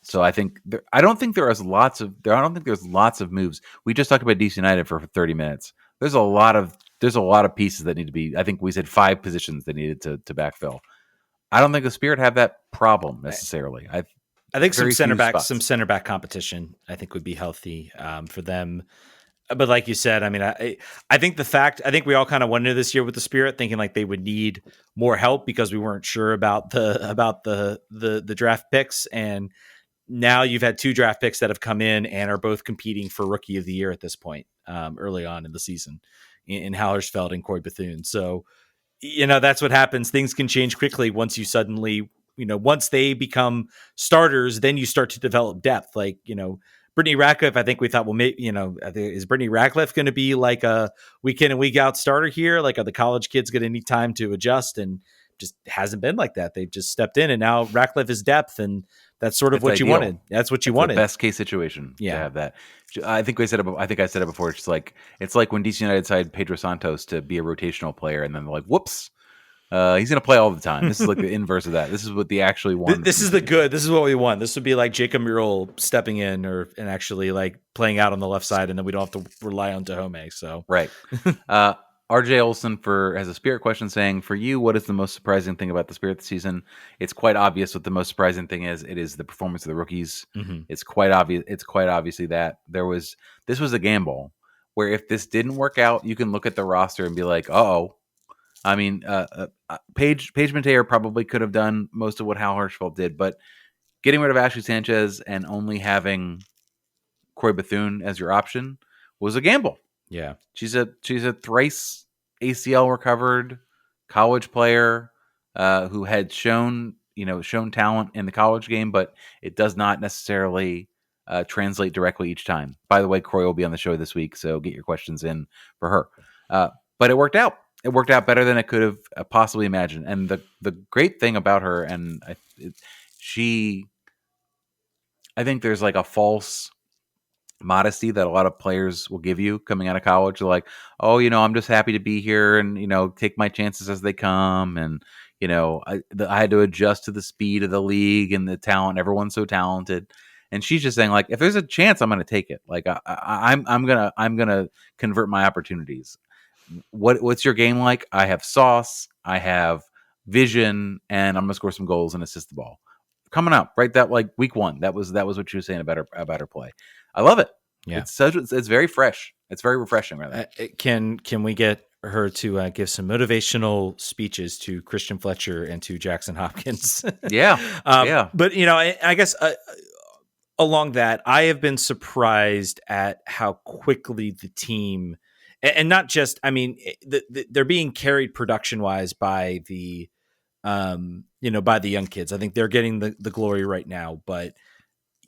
So I think I don't think there's lots of moves. We just talked about DC United for 30 minutes. There's a lot of pieces that need to be. I think we said 5 positions that needed to backfill. I don't think the Spirit have that problem necessarily. I think some center back competition I think would be healthy for them. But like you said, I mean, I think we all kind of went into this year with the Spirit thinking like they would need more help because we weren't sure about the draft picks, and now you've had 2 draft picks that have come in and are both competing for Rookie of the Year at this point early on in the season in Hal Hirschfeld and Corey Bethune. So that's what happens. Things can change quickly once you suddenly, once they become starters, then you start to develop depth. Like, Brittany Ratcliffe, I think we thought, well, maybe, is Brittany Ratcliffe going to be like a week in and week out starter here? Like, are the college kids going to need time to adjust? And just hasn't been like that. They've just stepped in, and now Ratcliffe is depth, and that's sort of what you wanted. That's what you wanted. The best case situation to have that. I think I said it before. It's like when DC United decided Pedro Santos to be a rotational player, and then they're like, whoops. He's going to play all the time. This is like the inverse of that. This is what they actually want. This is the good. This is what we want. This would be like Jacob Murrell stepping in and actually like playing out on the left side, and then we don't have to rely on Dahomey. So right. RJ Olson has a Spirit question saying, for you, what is the most surprising thing about the Spirit this season? It's quite obvious what the most surprising thing is. It is the performance of the rookies. Mm-hmm. It's quite obvious. It's quite obviously that this was a gamble where if this didn't work out, you can look at the roster and be like, oh. I mean, Paige Mateer probably could have done most of what Hal Hirschfeld did, but getting rid of Ashley Sanchez and only having Corey Bethune as your option was a gamble. Yeah, she's a thrice ACL recovered college player who had shown talent in the college game, but it does not necessarily translate directly each time. By the way, Croy will be on the show this week, so get your questions in for her. But it worked out. It worked out better than I could have possibly imagined. And the great thing about her, and I think there's like a false modesty that a lot of players will give you coming out of college. They're like, oh, I'm just happy to be here and, take my chances as they come. And, I had to adjust to the speed of the league and the talent. Everyone's so talented. And she's just saying, like, if there's a chance, I'm going to take it. Like, I'm gonna convert my opportunities. What's your game like? I have sauce, I have vision, and I'm gonna score some goals and assist the ball. Coming up, right? That like week 1. That was what you were saying about her play. I love it. Yeah, it's very fresh. It's very refreshing, right? Can we get her to give some motivational speeches to Christian Fletcher and to Jackson Hopkins? Yeah. But I guess along that, I have been surprised at how quickly the team. And not just, I mean, they're being carried production-wise by the, by the young kids. I think they're getting the glory right now. But,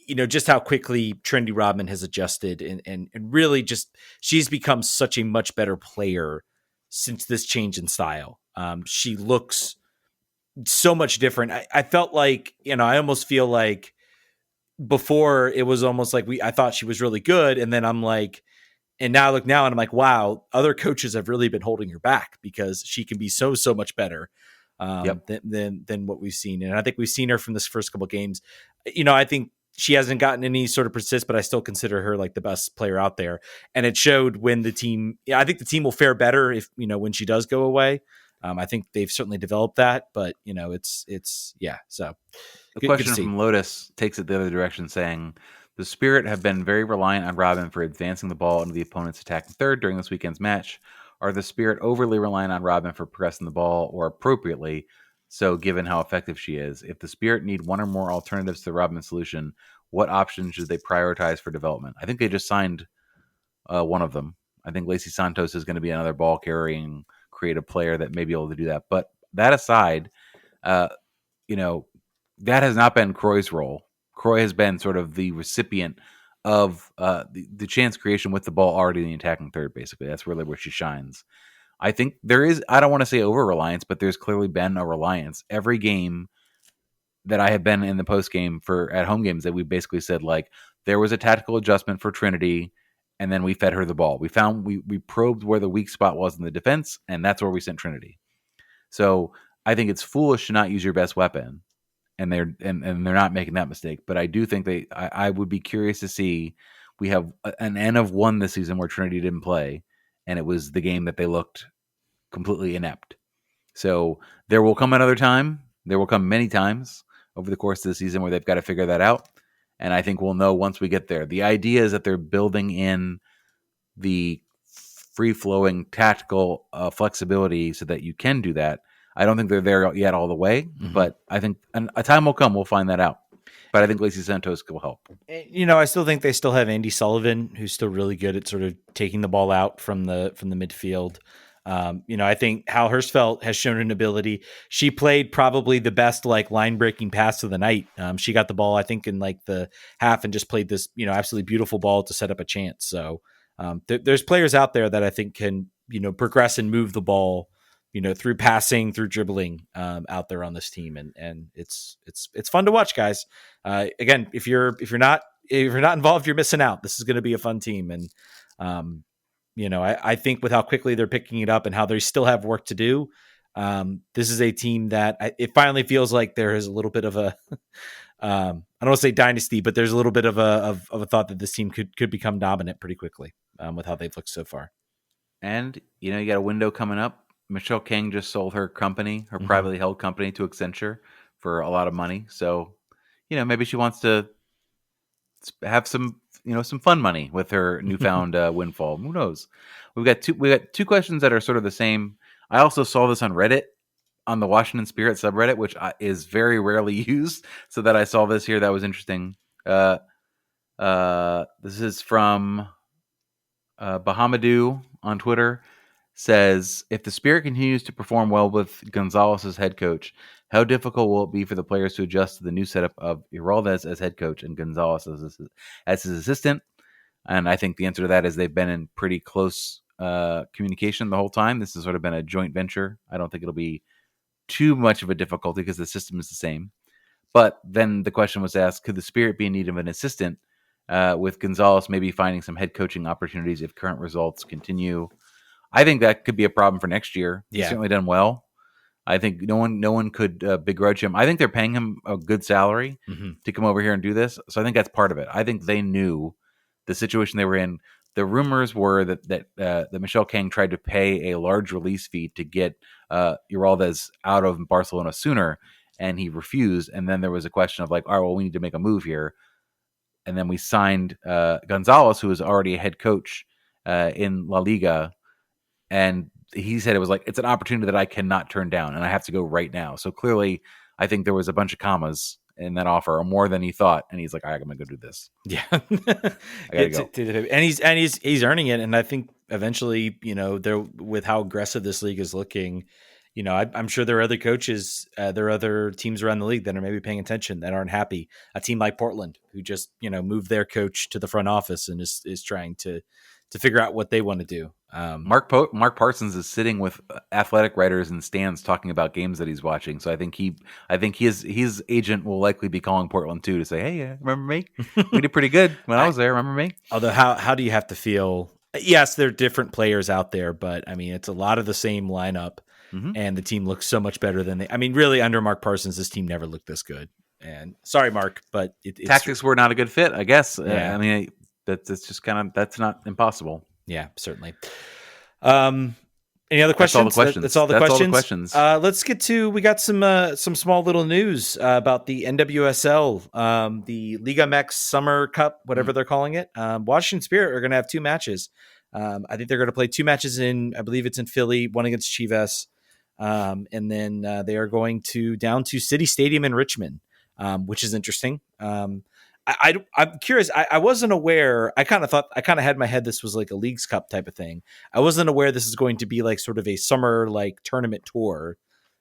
just how quickly Trendy Rodman has adjusted and really just, she's become such a much better player since this change in style. She looks so much different. I felt like, I almost feel like before it was almost like I thought she was really good. And then I'm like, and now I look now and I'm like, wow, other coaches have really been holding her back because she can be so much better than what we've seen. And I think we've seen her from this first couple of games. I think she hasn't gotten any sort of persist, but I still consider her like the best player out there. And it showed when the team, I think the team will fare better if, when she does go away. I think they've certainly developed that, but so. The question from Lotus takes it the other direction saying, the Spirit have been very reliant on Robin for advancing the ball into the opponent's attacking third during this weekend's match. Are the Spirit overly reliant on Robin for progressing the ball or appropriately so given how effective she is? If the Spirit need one or more alternatives to the Robin solution, what options should they prioritize for development? I think they just signed one of them. I think Lacey Santos is going to be another ball-carrying creative player that may be able to do that. But that aside, that has not been Croy's role. Croy has been sort of the recipient of the chance creation with the ball already in the attacking third, basically. That's really where she shines. I think there is, I don't want to say over-reliance, but there's clearly been a reliance. Every game, that I have been in the post game at home games that we basically said like there was a tactical adjustment for Trinity, and then we fed her the ball. We probed where the weak spot was in the defense, and that's where we sent Trinity. So I think it's foolish to not use your best weapon, and they're not making that mistake. But I do think I would be curious to see. We have an N of 1 this season where Trinity didn't play, and it was the game that they looked completely inept. So there will come another time. There will come many times over the course of the season where they've got to figure that out. And I think we'll know once we get there. The idea is that they're building in the free-flowing tactical flexibility so that you can do that. I don't think they're there yet all the way, but I think a time will come. We'll find that out. But I think Lacey Santos will help. I still think they still have Andy Sullivan, who's still really good at sort of taking the ball out from the midfield. I think Hal Hirschfeld has shown an ability. She played probably the best line breaking pass of the night. She got the ball, I think, in the half and just played this, absolutely beautiful ball to set up a chance. So there's players out there that I think can, progress and move the ball, through passing, through dribbling out there on this team. And it's fun to watch, guys. Again, if you're not involved, you're missing out. This is going to be a fun team. And, I think with how quickly they're picking it up and how they still have work to do, this is a team that it finally feels like there is a little bit of a, I don't want to say dynasty, but there's a little bit of a thought that this team could become dominant pretty quickly with how they've looked so far. And, you got a window coming up. Michelle King just sold her company, her privately held company, to Accenture for a lot of money. So, maybe she wants to have some fun money with her newfound windfall. Who knows? We got two questions that are sort of the same. I also saw this on Reddit, on the Washington Spirit subreddit, which is very rarely used. So that I saw this here, that was interesting. This is from Bahamadou on Twitter. Says, if the Spirit continues to perform well with Gonzalez as head coach, how difficult will it be for the players to adjust to the new setup of Iraldes as head coach and Gonzalez as his assistant? And I think the answer to that is they've been in pretty close communication the whole time. This has sort of been a joint venture. I don't think it'll be too much of a difficulty because the system is the same. But then the question was asked, could the Spirit be in need of an assistant with Gonzalez maybe finding some head coaching opportunities if current results continue? I think that could be a problem for next year. He's certainly done well. I think no one could begrudge him. I think they're paying him a good salary to come over here and do this. So I think that's part of it. I think they knew the situation they were in. The rumors were that Michelle King tried to pay a large release fee to get Iraldes out of Barcelona sooner, and he refused. And then there was a question of all right, well, we need to make a move here. And then we signed Gonzalez, who was already a head coach in La Liga. And he said it was it's an opportunity that I cannot turn down, and I have to go right now. So clearly, I think there was a bunch of commas in that offer, or more than he thought. And he's like, all right, I'm going to go do this. Yeah. I gotta go. And he's earning it. And I think eventually, they're, with how aggressive this league is looking, I'm sure there are other coaches, there are other teams around the league that are maybe paying attention that aren't happy. A team like Portland, who just, moved their coach to the front office and is trying to figure out what they want to do. Mark Parsons is sitting with athletic writers in stands talking about games that he's watching. So I think his agent will likely be calling Portland too to say, hey, remember me? We did pretty good when I was there. Remember me? Although how do you have to feel? Yes, there are different players out there, but I mean, it's a lot of the same lineup, and the team looks so much better than really under Mark Parsons, this team never looked this good. And sorry, Mark, but tactics were not a good fit, I guess. Yeah. I mean, that's just that's not impossible. Yeah, certainly. Any other questions? That's all the questions. Let's get to, we got some small little news about the NWSL, the Liga MX Summer Cup, whatever they're calling it. Washington Spirit are going to have two matches. I think they're going to play two matches I believe it's in Philly, one against Chivas. And then they are going down to City Stadium in Richmond, which is interesting. I'm curious. I wasn't aware. I kind of had in my head this was like a Leagues Cup type of thing. I wasn't aware this is going to be like sort of a summer tournament tour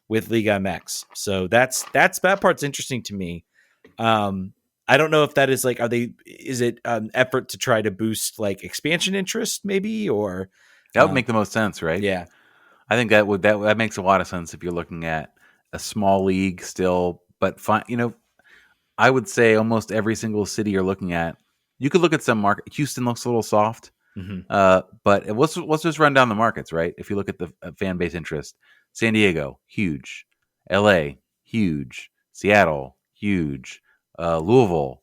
with Liga MX. So that part's interesting to me. I don't know if that is is it an effort to try to boost expansion interest maybe, or that would make the most sense, right? Yeah, I think that makes a lot of sense if you're looking at a small league still, but I would say almost every single city you're looking at, you could look at some market. Houston looks a little soft, but let's just run down the markets, right? If you look at the fan base interest, San Diego, huge. LA, huge. Seattle, huge. Louisville,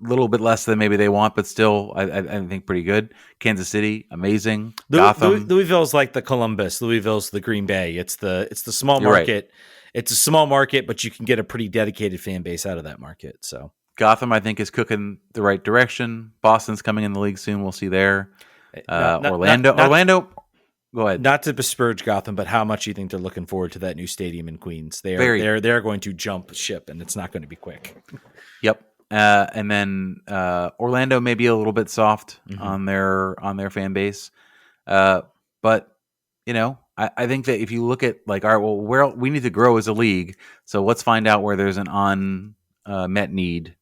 a little bit less than maybe they want, but still, I think pretty good. Kansas City, amazing. Gotham, Louisville's like the Columbus. Louisville's the Green Bay. It's the small You're market. Right. It's a small market, but you can get a pretty dedicated fan base out of that market. So Gotham, I think, is cooking the right direction. Boston's coming in the league soon. We'll see there. Orlando. Go ahead. Not to besmirch Gotham, but how much do you think they're looking forward to that new stadium in Queens? They're going to jump ship, and it's not going to be quick. Yep. And then Orlando may be a little bit soft on their fan base, but I think that if you look at all right, well, where we need to grow as a league, so let's find out where there's an unmet need.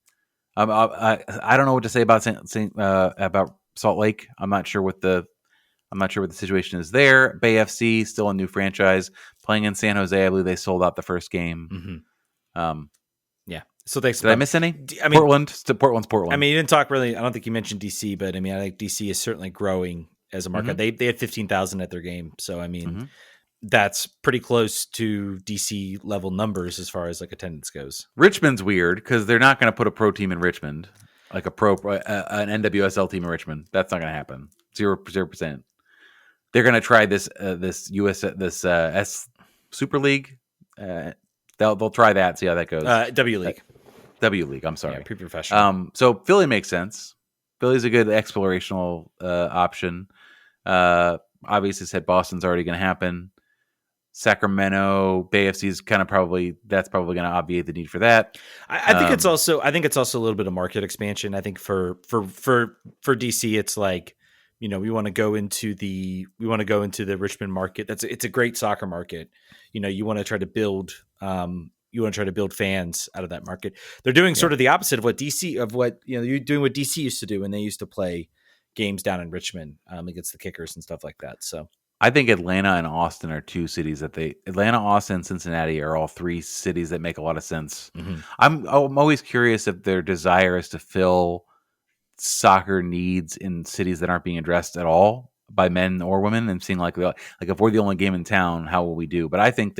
I don't know what to say about about Salt Lake. I'm not sure what the situation is there. Bay FC, still a new franchise playing in San Jose. I believe they sold out the first game. Yeah. So thanks. Did I miss any? Portland's Portland. I mean, you didn't talk really. I don't think you mentioned DC, but I mean, I think DC is certainly growing as a market. They had 15,000 at their game, so I mean, that's pretty close to DC level numbers as far as attendance goes. Richmond's weird because they're not going to put a pro team in Richmond, like an NWSL team in Richmond. That's not going to happen. 0%. They're going to try this S Super League. They'll try that. See how that goes. W League. I'm sorry. Yeah, pre-professional. So Philly makes sense. Philly's a good explorational option. Obviously, said Boston's already going to happen. Sacramento, Bay FC is probably going to obviate the need for that. I think it's also a little bit of market expansion. I think for DC, it's we want to go into the Richmond market. It's a great soccer market. You want to try to build fans out of that market. They're doing sort of the opposite of what you're doing what DC used to do when they used to play games down in Richmond against the Kickers and stuff like that. So I think Atlanta and Austin are two cities Atlanta, Austin, and Cincinnati are all three cities that make a lot of sense. I'm always curious if their desire is to fill soccer needs in cities that aren't being addressed at all by men or women, and seeing if we're the only game in town, how will we do? But I think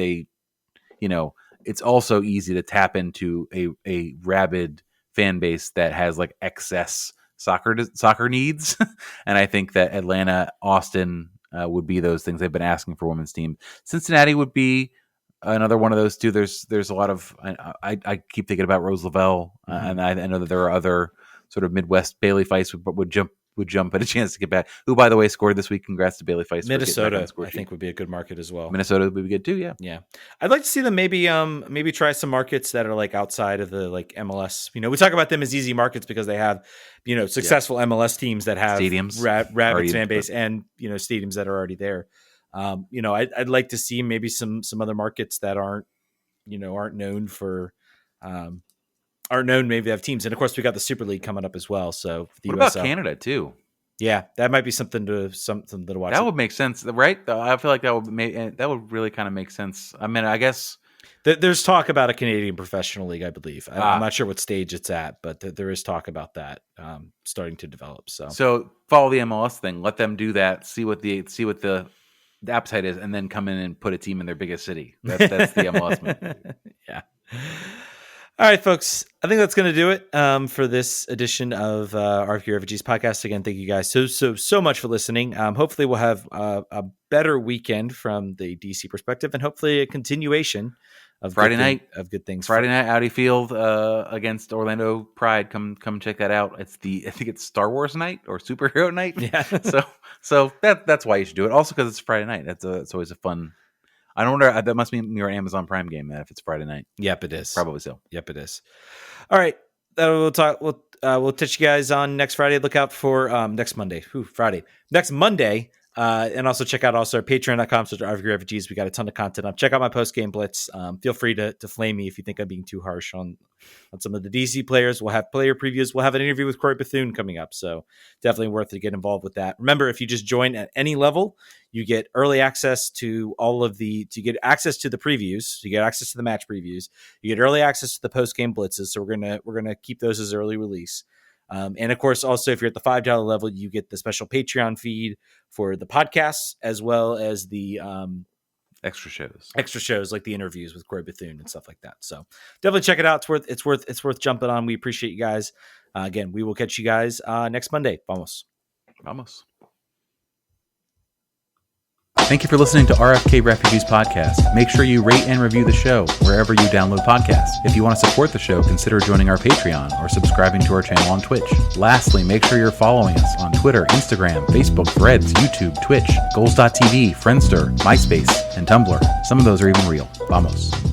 it's also easy to tap into a rabid fan base that has excess soccer needs. And I think that Atlanta, Austin would be those things they've been asking for women's team. Cincinnati would be another one of those too. There's a lot of, I keep thinking about Rose Lavelle, and I know that there are other sort of Midwest Bailey Feist would jump at a chance to get back. Who, by the way, scored this week. Congrats to Bailey Feist. Minnesota, I think, would be a good market as well. Minnesota would be good too. Yeah. Yeah. I'd like to see them maybe try some markets that are outside of the MLS. We talk about them as easy markets because they have, successful MLS teams that have stadiums, rabid fan base, and, stadiums that are already there. I'd like to see maybe some other markets that aren't known for, aren't known maybe they have teams. And of course we got the Super League coming up as well. So what about Canada too? Yeah, that might be something to watch. That would make sense, right? I feel like that would really kind of make sense. I mean, I guess there's talk about a Canadian professional league, I believe. I'm not sure what stage it's at, but there is talk about that starting to develop. So follow the MLS thing, let them do that, see what the appetite is, and then come in and put a team in their biggest city. That's the MLS move. Yeah. All right, folks. I think that's going to do it for this edition of RFK Refugees Podcast. Again, thank you guys so much for listening. Hopefully, we'll have a better weekend from the DC perspective, and hopefully a continuation of Friday night of good things. Friday night, Audi Field against Orlando Pride. Come check that out. I think it's Star Wars night or superhero night. Yeah. so that's why you should do it. Also, because it's Friday night. It's always a fun. I don't wonder. That must mean your Amazon Prime game if it's Friday night. Yep, it is. Probably so. Yep, it is. All right. We'll talk. We'll touch you guys on next Friday. Look out for next Monday. Friday. Next Monday. And also check out patreon.com/RFK Refugees. We got a ton of content up. Check out my post-game blitz. Feel free to flame me if you think I'm being too harsh on some of the DC players. We'll have player previews. We'll have an interview with Corey Bethune coming up. So definitely worth to get involved with that. Remember, if you just join at any level, you get early access to to get access to the previews. You get access to the match previews. You get early access to the post-game blitzes. So we're gonna keep those as early release. And of course, also, if you're at the $5 level, you get the special Patreon feed for the podcasts, as well as the extra shows like the interviews with Corey Bethune and stuff like that. So definitely check it out. It's worth jumping on. We appreciate you guys. Again, we will catch you guys next Monday. Vamos. Thank you for listening to RFK Refugees Podcast. Make sure you rate and review the show wherever you download podcasts. If you want to support the show, consider joining our Patreon or subscribing to our channel on Twitch. Lastly, make sure you're following us on Twitter, Instagram, Facebook, Threads, YouTube, Twitch, Goals.tv, Friendster, MySpace, and Tumblr. Some of those are even real. Vamos.